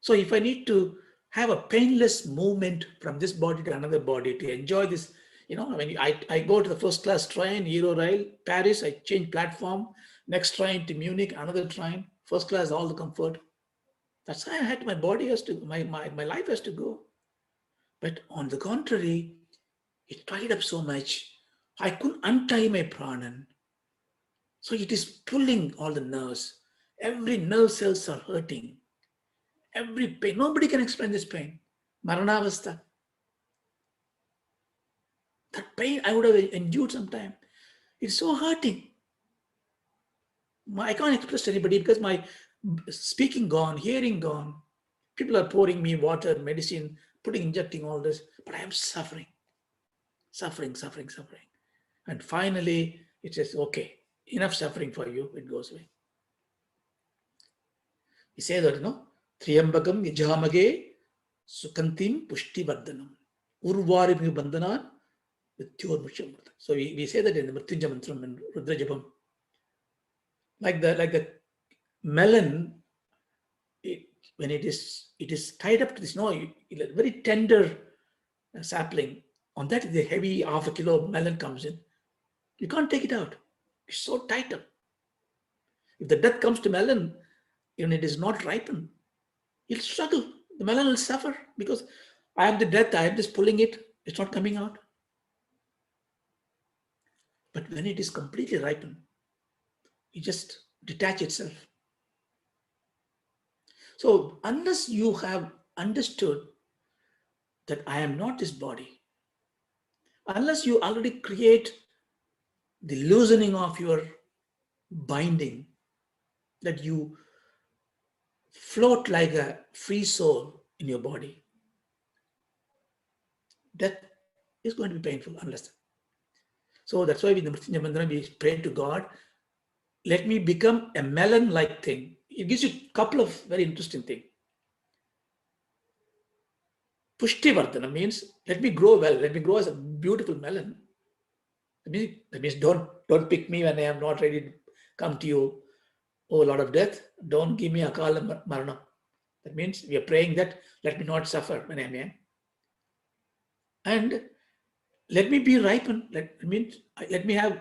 So if I need to have a painless movement from this body to another body to enjoy this, when I go to the first class train, Euro Rail, Paris, I change platform, next train to Munich, another train, first class, all the comfort. That's how I had my body has to, my life has to go. But on the contrary, it tied up so much, I couldn't untie my pranan. So it is pulling all the nerves. Every nerve cells are hurting. Every pain. Nobody can explain this pain. Maranavastha. That pain I would have endured sometime. It's so hurting. I can't express to anybody because my speaking gone, hearing gone. People are pouring me water, medicine, injecting all this, but I am suffering, suffering. And finally, it says, okay, enough suffering for you. It goes away. He says that, Triyambakam yajamage sukantim pushtivardhanam urvarimi bandhanan mrityurmukshamurta. So we say that in the Mrityunjaya Mantram and Rudra Japam. Like the melon, when it is tied up to this, very tender sapling. On that, the heavy half a kilo melon comes in. You can't take it out. It's so tight up. If the death comes to melon, it is not ripened, he'll struggle. The melon will suffer because I am the death. I am just pulling it. It's not coming out. But when it is completely ripened, it just detach itself. So unless you have understood that I am not this body, unless you already create the loosening of your binding, that you float like a free soul in your body, death is going to be painful unless that. So that's why in the Mrityunjaya Mantra we pray to God, let me become a melon-like thing. It gives you a couple of very interesting things. Pushtivardhana means let me grow well, let me grow as a beautiful melon. That means don't pick me when I am not ready to come to you. Oh, Lord of death, don't give me akala marana. That means we are praying that let me not suffer when I am young. And let me be ripened. Let me have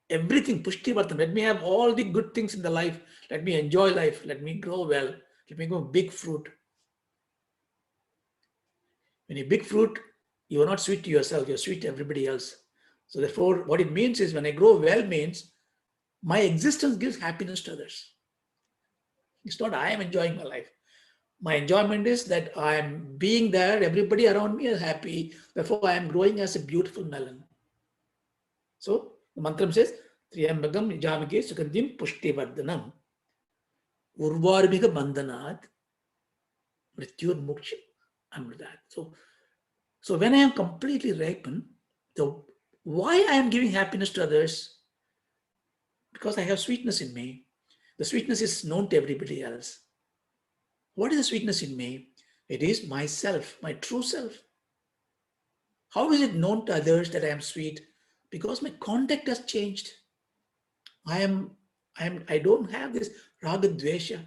everything, pushtivardhana. Let me have all the good things in the life. Let me enjoy life. Let me grow well. Let me grow big fruit. When you big fruit, you are not sweet to yourself. You're sweet to everybody else. So therefore, what it means is when I grow well means my existence gives happiness to others. It's not I am enjoying my life. My enjoyment is that I am being there. Everybody around me is happy. Therefore, I am growing as a beautiful melon. So the mantra says, Triyambakam nijamike sukandim pushtivardhanam urvarmiga bandhanat mrityur muksha amritat. So when I am completely ripened, why I am giving happiness to others? Because I have sweetness in me. The sweetness is known to everybody else. What is the sweetness in me? It is myself, my true self. How is it known to others that I am sweet? Because my conduct has changed. I don't have this raga dvesha.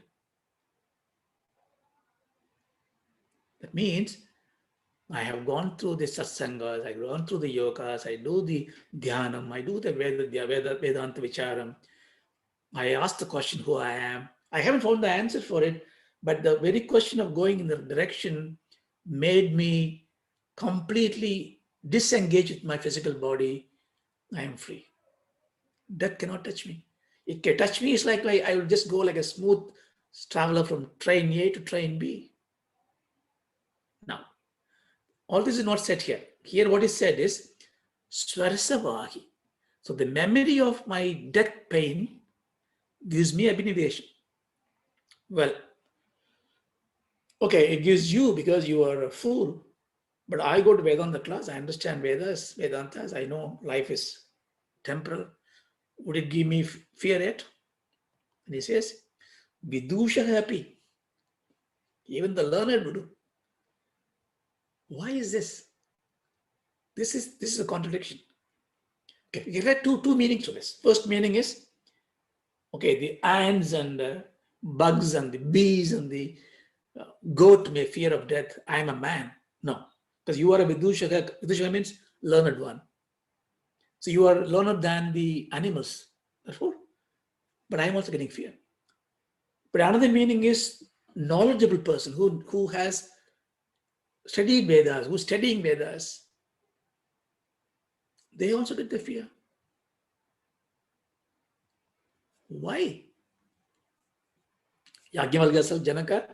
That means I have gone through the satsangas, I've gone through the yogas, I do the dhyanam, I do the Vedanta vicharam. I ask the question who I am. I haven't found the answer for it, but the very question of going in the direction made me completely disengage with my physical body. I am free. Death cannot touch me. It can touch me. It's like I will just go like a smooth traveler from train A to train B. Now, all this is not said here. Here what is said is Swarasavahi. So the memory of my death pain gives me abnegation. Well, okay, it gives you because you are a fool. But I go to Vedanta class, I understand Vedas, Vedantas, I know life is temporal. Would it give me fear yet? And he says, Vidusha happy. Even the learned would do. Why is this? This is a contradiction. Okay, we get two meanings to this. First meaning is, okay, the ants and bugs and the bees and the goat may fear of death. I am a man. No, because you are a Vidusha. Vidusha means learned one. So you are learned than the animals. Therefore, but I am also getting fear. But another meaning is knowledgeable person who has studied Vedas, who's studying Vedas. They also get the fear. Why? Yagyavalkya, Janaka,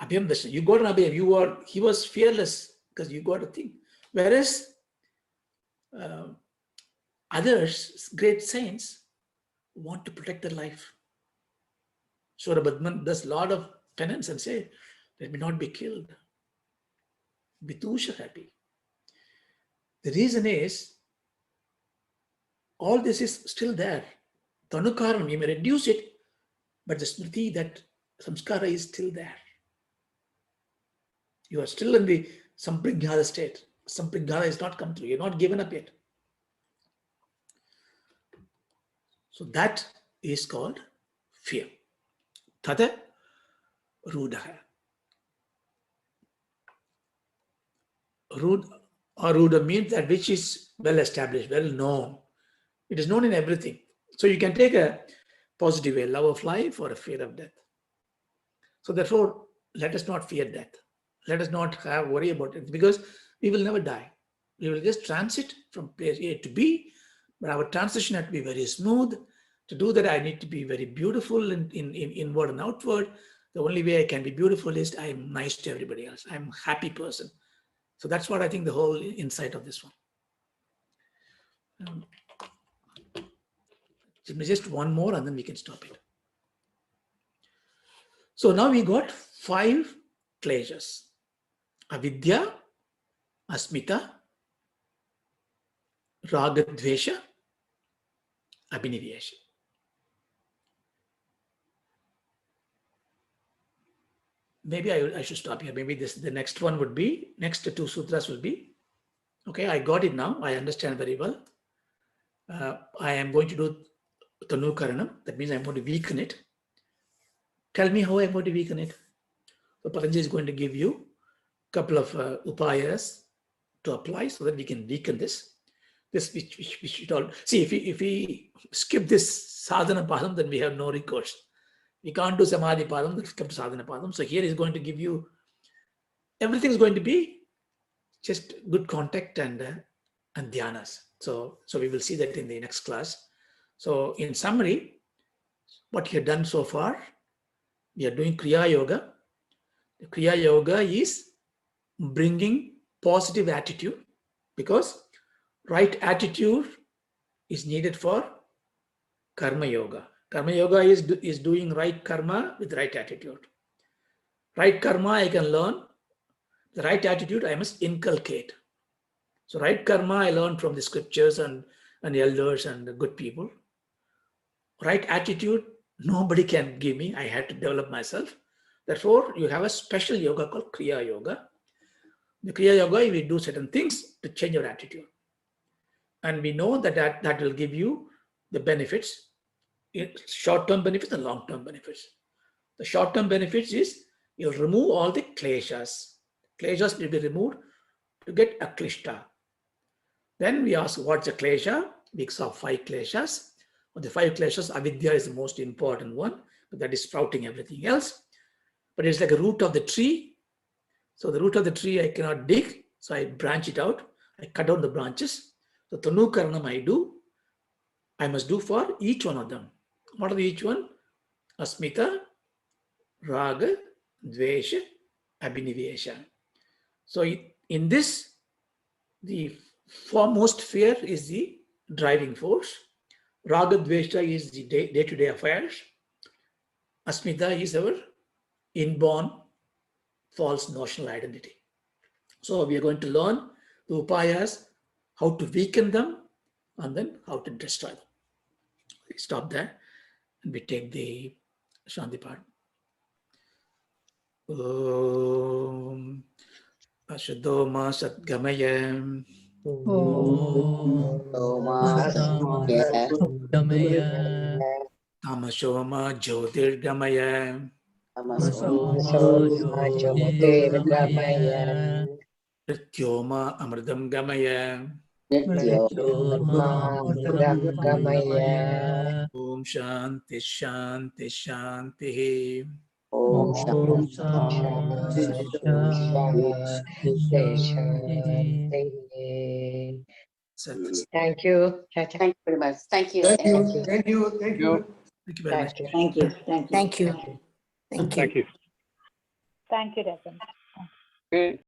Abhyam Darshan. You got an Abhyam. He was fearless because you got a thing. Whereas others, great saints, want to protect their life. Surabhadman does a lot of penance and say, let me not be killed. Be tusha happy. The reason is, all this is still there. Tanukaram, you may reduce it, but the smriti, that samskara is still there. You are still in the samprignada state. Samprignada has not come through. You're not given up yet. So that is called fear. Tada rudaha. Ruda means that which is well established, well known. It is known in everything. So you can take a positive way, love of life or a fear of death. So therefore, let us not fear death. Let us not have worry about it, because we will never die. We will just transit from place A to B, but our transition has to be very smooth. To do that, I need to be very beautiful in inward and outward. The only way I can be beautiful is I am nice to everybody else. I'm a happy person. So that's what I think the whole insight of this one. Just one more and then we can stop it. So now we got 5 kleshas. Avidya, asmita, ragadvesha, abhinivesha. Maybe I should stop here. Maybe the next one would be, next 2 sutras will be, okay, I got it now. I understand very well. I am going to do Tanu Karanam. That means I'm going to weaken it. Tell me how I'm going to weaken it. So Patanjali is going to give you a couple of upayas to apply so that we can weaken this. This which we should all see. If we skip this sadhana padam, then we have no recourse. We can't do samadhi padam, let's come to sadhana padam. So here is going to give you, everything is going to be just good contact and dhyanas. So we will see that in the next class. So in summary, what you have done so far, we are doing Kriya Yoga. The Kriya Yoga is bringing positive attitude, because right attitude is needed for Karma Yoga. Karma Yoga is doing right karma with right attitude. Right karma I can learn. The right attitude I must inculcate. So right karma I learned from the scriptures and elders and the good people. Right attitude nobody can give me. I had to develop myself. Therefore, you have a special yoga called Kriya Yoga. The Kriya Yoga, we do certain things to change your attitude. And we know that will give you the benefits, short-term benefits and long-term benefits. The short-term benefits is you'll remove all the kleshas. Kleshas will be removed to get aklishta. Then we ask, what's a klesha? We saw 5 kleshas. Of the 5 kleshas, avidya is the most important one, but that is sprouting everything else. But it's like a root of the tree. So the root of the tree I cannot dig, so I branch it out. I cut down the branches. So Tanu Karanam I must do for each one of them. What are each one? Asmita, Raga, Dvesha, Abhinivesha. So in this, the foremost fear is the driving force. Raga, Dvesha is the day-to-day affairs. Asmita is our inborn false notional identity. So we are going to learn the upayas, how to weaken them, and then how to destroy them. We stop there and we take the Shanti part. Om Ashadoma Satgamaya. Tamashoma Jyotirgamaya. Pratyoma Amridam Gamaya. Om Shanti Shanti Shanti. Om Shanti Shanti. Thank you. Thank you very much. Thank you. Thank you. Thank you. Thank you very much. Thank you. Thank you. Thank you. Thank you. Thank you, Ratan. Okay.